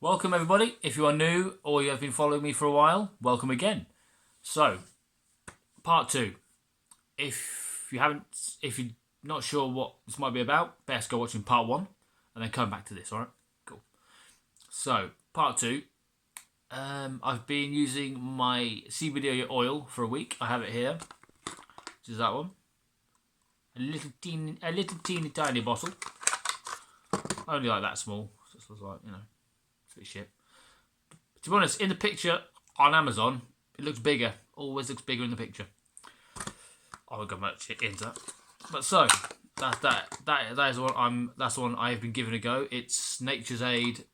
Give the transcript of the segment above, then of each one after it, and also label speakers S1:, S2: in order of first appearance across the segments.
S1: Welcome everybody. If you are new or you have been following me for a while, welcome again. So, part 2. If you're not sure what this might be about, best go watching part 1 and then come back to this, alright? Cool. So, part 2. I've been using my CBD oil for a week. I have it here, which is that one. A little teeny tiny bottle. Only like that small. Just was like, it's a bit shit. But to be honest, in the picture on Amazon, it looks bigger. Always looks bigger in the picture. I won't go much into that. But so that is that's the one I've been giving a go. It's Nature's Aid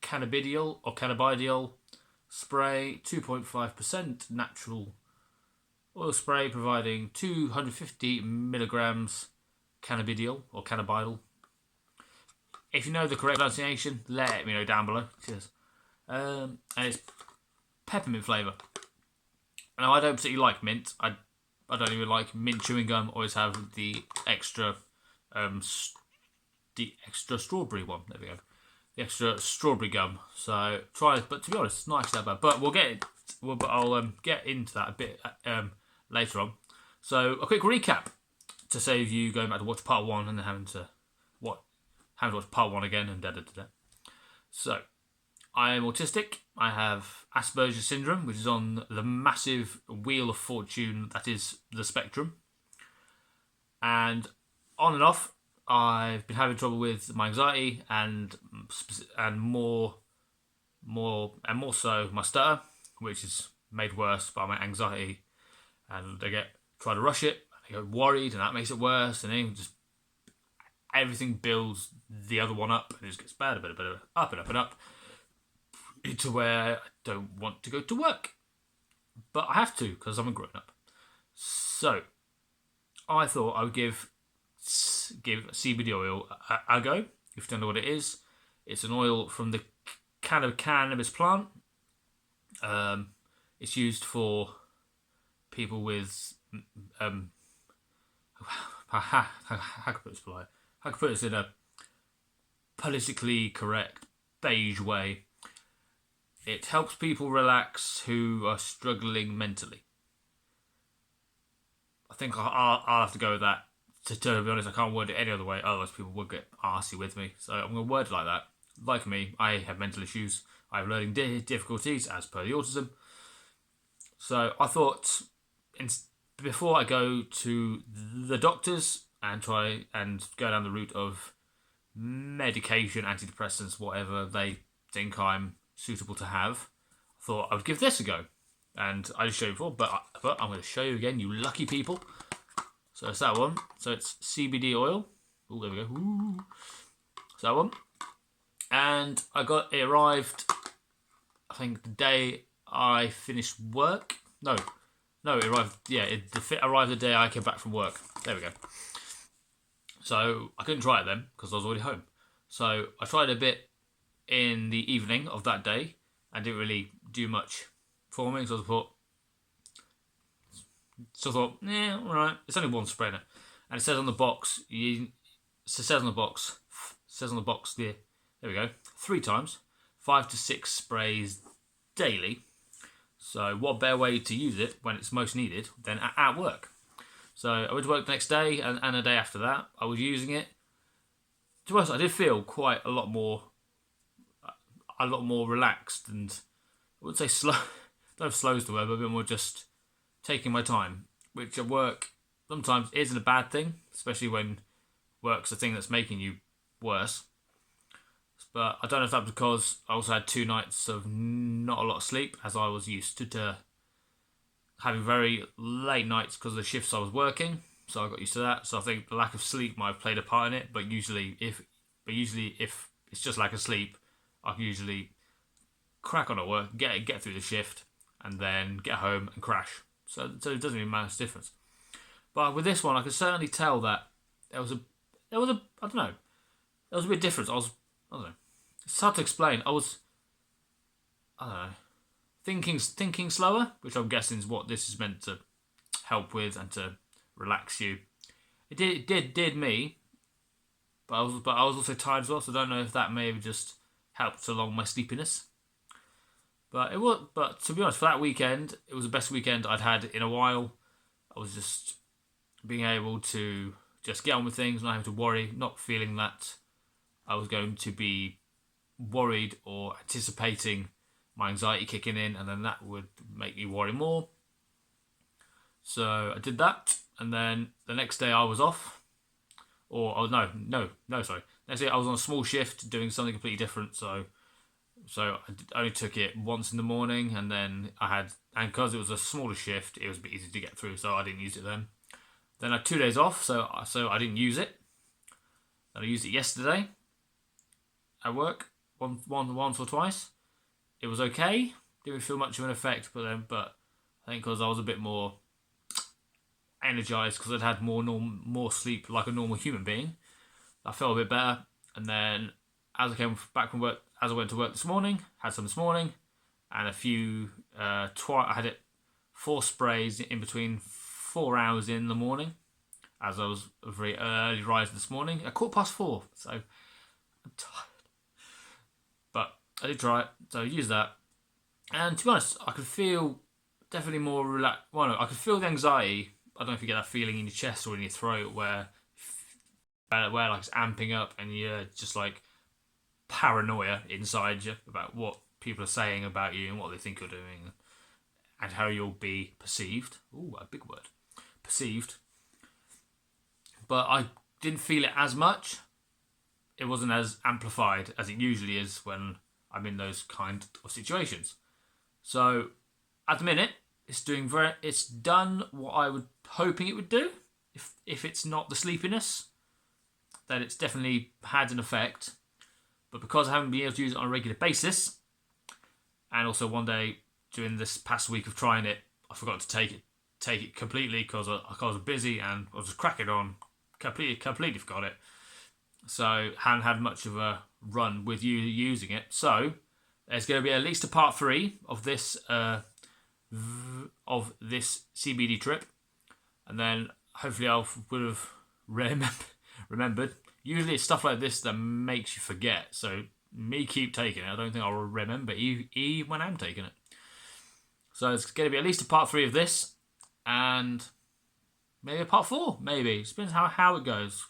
S1: cannabidiol spray, 2.5% natural oil spray, providing 250 milligrams cannabidiol or cannabidiol. If you know the correct pronunciation, let me know down below. Cheers. And it's peppermint flavour. Now, I don't particularly like mint. I don't even like mint chewing gum. I always have the extra strawberry one. There we go. The extra strawberry gum. So try it. But to be honest, it's not actually that bad. But I'll get into that a bit later on. So a quick recap to save you going back to watch part 1 and then having to watch part 1 again and da. So, I am autistic. I have Aspergers Syndrome, which is on the massive wheel of fortune that is the spectrum. And on and off, I've been having trouble with my anxiety and more so my stutter, which is made worse by my anxiety. And try to rush it, I get worried, and that makes it worse. And then everything builds the other one up, and it just gets better, up and up, into where I don't want to go to work. But I have to, because I'm a grown-up. So, I thought I would give CBD oil a go. If you don't know what it is, it's an oil from the cannabis plant. It's used for people with... how can I put this polite? I can put this in a politically correct, beige way. It helps people relax who are struggling mentally. I think I'll have to go with that. To be honest, I can't word it any other way, otherwise people would get arsey with me. So I'm going to word it like that. Like me, I have mental issues. I have learning difficulties as per the autism. So I thought, before I go to the doctors and try and go down the route of medication, antidepressants, whatever they think I'm suitable to have, I thought I would give this a go. And I just showed you before, but I'm going to show you again, you lucky people. So it's that one. So it's CBD oil. Oh, there we go. Ooh. So that one. And it arrived, I think, the day I finished work. No, it arrived. Yeah, it arrived the day I came back from work. There we go. So I couldn't try it then because I was already home. So I tried a bit in the evening of that day and didn't really do much for me. So I thought, yeah, all right. It's only one spray in it, and it says on the box. There we go. 3 times, 5 to 6 sprays daily. So what better way to use it when it's most needed than at work? So I went to work the next day and the day after that. I was using it. To be honest, I did feel quite a lot more relaxed and I wouldn't say slow. I don't know if slow is the word, but a bit more just taking my time, which at work sometimes isn't a bad thing, especially when work's the thing that's making you worse. But I don't know if that's because I also had 2 nights of not a lot of sleep, as I was used to having very late nights because of the shifts I was working. So I got used to that. So I think the lack of sleep might have played a part in it. But usually if it's just lack of sleep, I can usually crack on at work, get through the shift, and then get home and crash. So it doesn't really make much difference. But with this one, I could certainly tell that there was a I don't know, there was a bit different. I don't know. It's hard to explain. I don't know, thinking slower, which I'm guessing is what this is meant to help with and to relax you. It did me, but I was also tired as well. So I don't know if that may have just helped along my sleepiness. But to be honest, for that weekend, it was the best weekend I'd had in a while. I was just being able to just get on with things, not having to worry, not feeling that I was going to be worried or anticipating my anxiety kicking in, and then that would make me worry more. So I did that, and then the next day I was off. Sorry. Next day I was on a small shift doing something completely different, so I only took it once in the morning, and then and because it was a smaller shift, it was a bit easy to get through, so I didn't use it then. Then I had 2 days off, so I didn't use it. Then I used it yesterday at work, once or twice. It was okay. Didn't feel much of an effect, but I think because I was a bit more energized because I'd had more sleep like a normal human being, I felt a bit better. And then as I came back from work, as I went to work this morning, had some this morning, and a few. I had it 4 sprays in between 4 hours in the morning, as I was a very early riser this morning at 4:15. So I'm tired, but I did try it. So I used that, and to be honest, I could feel definitely more relaxed. Well, no, I could feel the anxiety. I don't know if you get that feeling in your chest or in your throat where like it's amping up, and you're just like paranoia inside you about what people are saying about you and what they think you're doing and how you'll be perceived. Ooh, a big word. Perceived. But I didn't feel it as much. It wasn't as amplified as it usually is when I'm in those kind of situations. So at the minute, it's done what I was hoping it would do. If it's not the sleepiness, then it's definitely had an effect. But because I haven't been able to use it on a regular basis, and also one day during this past week of trying it, I forgot to take it completely because I was busy and I was just cracking on. Completely forgot it. So hadn't had much of a run with you using it. So there's going to be at least a part 3 of this CBD trip, and then hopefully I would have remembered. Usually it's stuff like this that makes you forget. So me keep taking it, I don't think I'll remember even when I'm taking it. So it's going to be at least a part 3 of this, and maybe a part 4. Maybe it depends how it goes.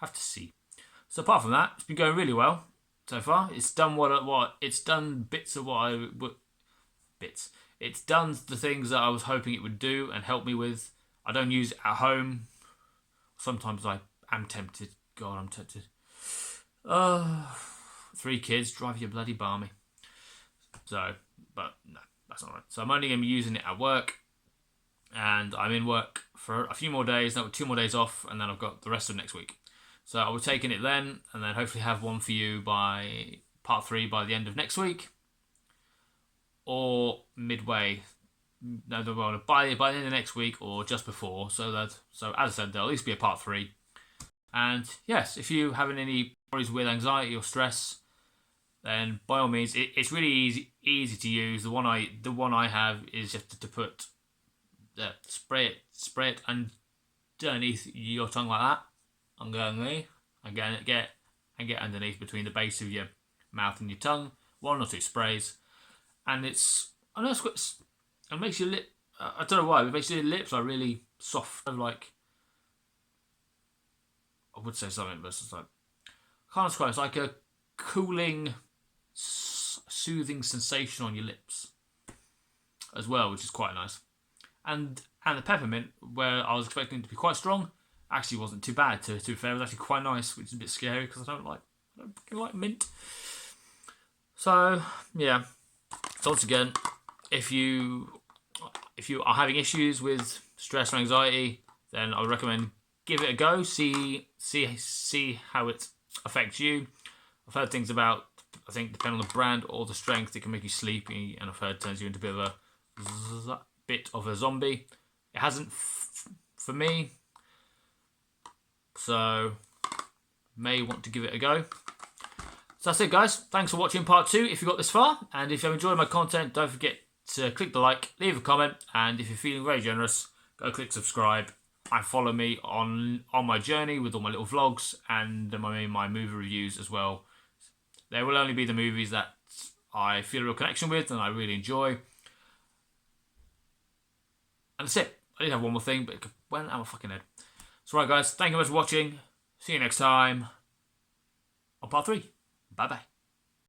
S1: Have to see. So apart from that, it's been going really well so far. It's done it's done bits of what I bits. It's done the things that I was hoping it would do and help me with. I don't use it at home. Sometimes I am tempted. God, I'm tempted. 3 kids drive you bloody balmy. So, but no, that's not right. So I'm only going to be using it at work, and I'm in work for a few more days. Now 2 more days off, and then I've got the rest of next week. So I'll be taking it then, and then hopefully have one for you by part 3 by the end of next week, or midway. No, by the end of next week or just before. So as I said, there'll at least be a part 3. And yes, if you having any worries with anxiety or stress, then by all means, it's really easy to use. The one I have is just to put spray it underneath your tongue like that. And get underneath between the base of your mouth and your tongue. 1 or 2 sprays, and it makes your lip. I don't know why, but it makes your lips are really soft, like. I would say something, but it's like I can't describe. It's like a cooling, soothing sensation on your lips as well, which is quite nice. And the peppermint, where I was expecting it to be quite strong, actually wasn't too bad. To be fair, it was actually quite nice, which is a bit scary because I don't like mint. So yeah. So once again, if you are having issues with stress or anxiety, then I would recommend give it a go. See how it affects you. I've heard things about, I think, depending on the brand or the strength, it can make you sleepy, and I've heard it turns you into a bit of a zombie. It hasn't for me, so may want to give it a go. So that's it, guys. Thanks for watching part 2 if you got this far, and if you enjoyed my content, don't forget to click the like, leave a comment, and if you're feeling very generous, go click subscribe and follow me on my journey with all my little vlogs and my movie reviews as well. There will only be the movies that I feel a real connection with and I really enjoy. And that's it. I did have one more thing, but it went out my fucking head. So right, guys, thank you very much for watching. See you next time on part 3. Bye-bye.